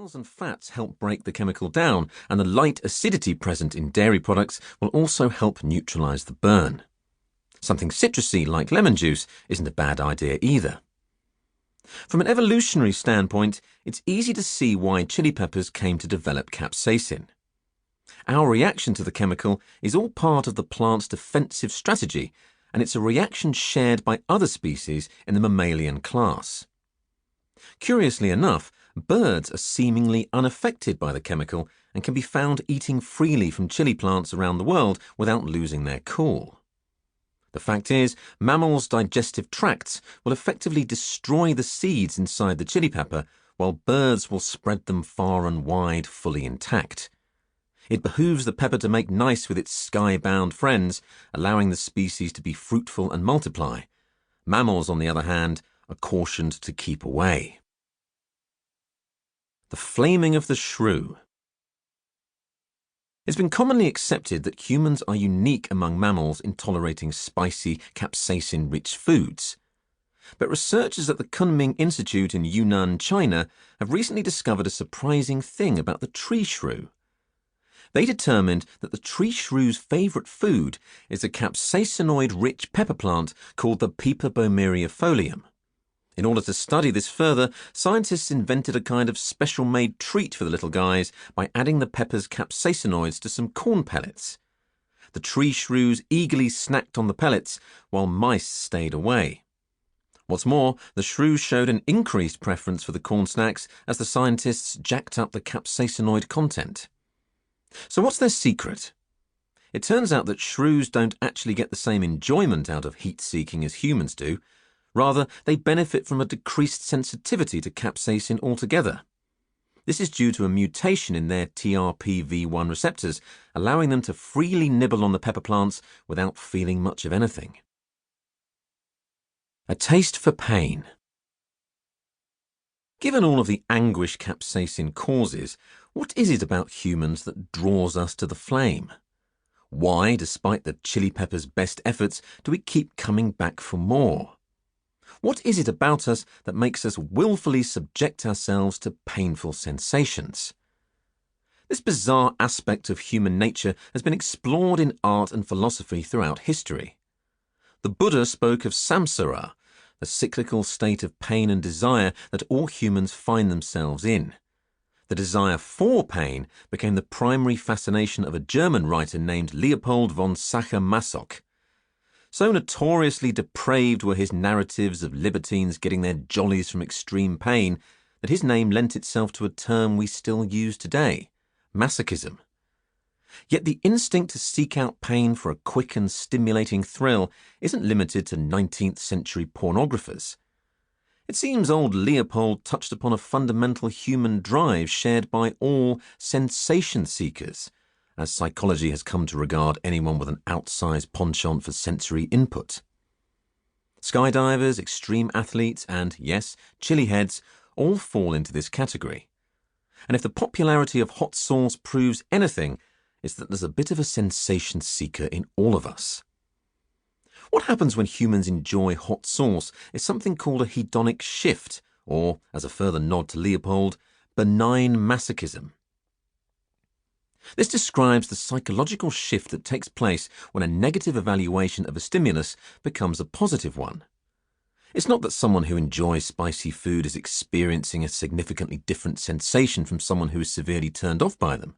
oils and fats help break the chemical down, and the light acidity present in dairy products will also help neutralize the burn. Something citrusy like lemon juice isn't a bad idea either. From an evolutionary standpoint, it's easy to see why chili peppers came to develop capsaicin. Our reaction to the chemical is all part of the plant's defensive strategy, and it's a reaction shared by other species in the mammalian class. Curiously enough, birds are seemingly unaffected by the chemical and can be found eating freely from chili plants around the world without losing their cool. The fact is, mammals' digestive tracts will effectively destroy the seeds inside the chili pepper, while birds will spread them far and wide fully intact. It behooves the pepper to make nice with its sky-bound friends, allowing the species to be fruitful and multiply. Mammals, on the other hand, are cautioned to keep away. The flaming of the shrew. It's been commonly accepted that humans are unique among mammals in tolerating spicy, capsaicin-rich foods. But researchers at the Kunming Institute in Yunnan, China, have recently discovered a surprising thing about the tree shrew. They determined that the tree shrew's favourite food is a capsaicinoid-rich pepper plant called the Pipa bomeriifolium. In order to study this further, scientists invented a kind of special-made treat for the little guys by adding the pepper's capsaicinoids to some corn pellets. The tree shrews eagerly snacked on the pellets, while mice stayed away. What's more, the shrews showed an increased preference for the corn snacks as the scientists jacked up the capsaicinoid content. So what's their secret? It turns out that shrews don't actually get the same enjoyment out of heat-seeking as humans do. Rather, they benefit from a decreased sensitivity to capsaicin altogether. This is due to a mutation in their TRPV1 receptors, allowing them to freely nibble on the pepper plants without feeling much of anything. A taste for pain. Given all of the anguish capsaicin causes, what is it about humans that draws us to the flame? Why, despite the chili pepper's best efforts, do we keep coming back for more? What is it about us that makes us willfully subject ourselves to painful sensations? This bizarre aspect of human nature has been explored in art and philosophy throughout history. The Buddha spoke of samsara, the cyclical state of pain and desire that all humans find themselves in. The desire for pain became the primary fascination of a German writer named Leopold von Sacher-Masoch. So notoriously depraved were his narratives of libertines getting their jollies from extreme pain that his name lent itself to a term we still use today, masochism. Yet the instinct to seek out pain for a quick and stimulating thrill isn't limited to 19th century pornographers. It seems old Leopold touched upon a fundamental human drive shared by all sensation seekers, as psychology has come to regard anyone with an outsized penchant for sensory input. Skydivers, extreme athletes, and, yes, chili heads all fall into this category. And if the popularity of hot sauce proves anything, it's that there's a bit of a sensation seeker in all of us. What happens when humans enjoy hot sauce is something called a hedonic shift, or, as a further nod to Leopold, benign masochism. This describes the psychological shift that takes place when a negative evaluation of a stimulus becomes a positive one. It's not that someone who enjoys spicy food is experiencing a significantly different sensation from someone who is severely turned off by them.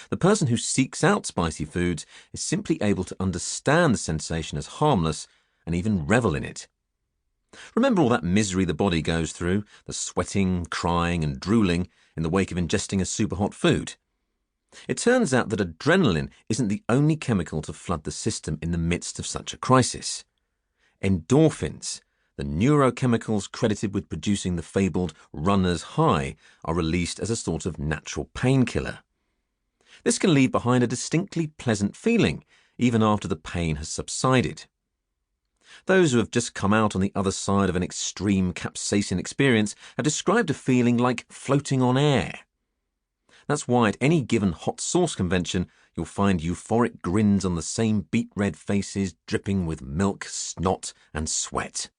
The person who seeks out spicy foods is simply able to understand the sensation as harmless and even revel in it. Remember all that misery the body goes through, the sweating, crying and drooling in the wake of ingesting a super hot food? It turns out that adrenaline isn't the only chemical to flood the system in the midst of such a crisis. Endorphins, the neurochemicals credited with producing the fabled runner's high, are released as a sort of natural painkiller. This can leave behind a distinctly pleasant feeling, even after the pain has subsided. Those who have just come out on the other side of an extreme capsaicin experience have described a feeling like floating on air. That's why at any given hot sauce convention, you'll find euphoric grins on the same beet-red faces dripping with milk, snot, and sweat.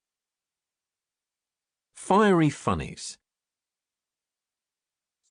Fiery funnies.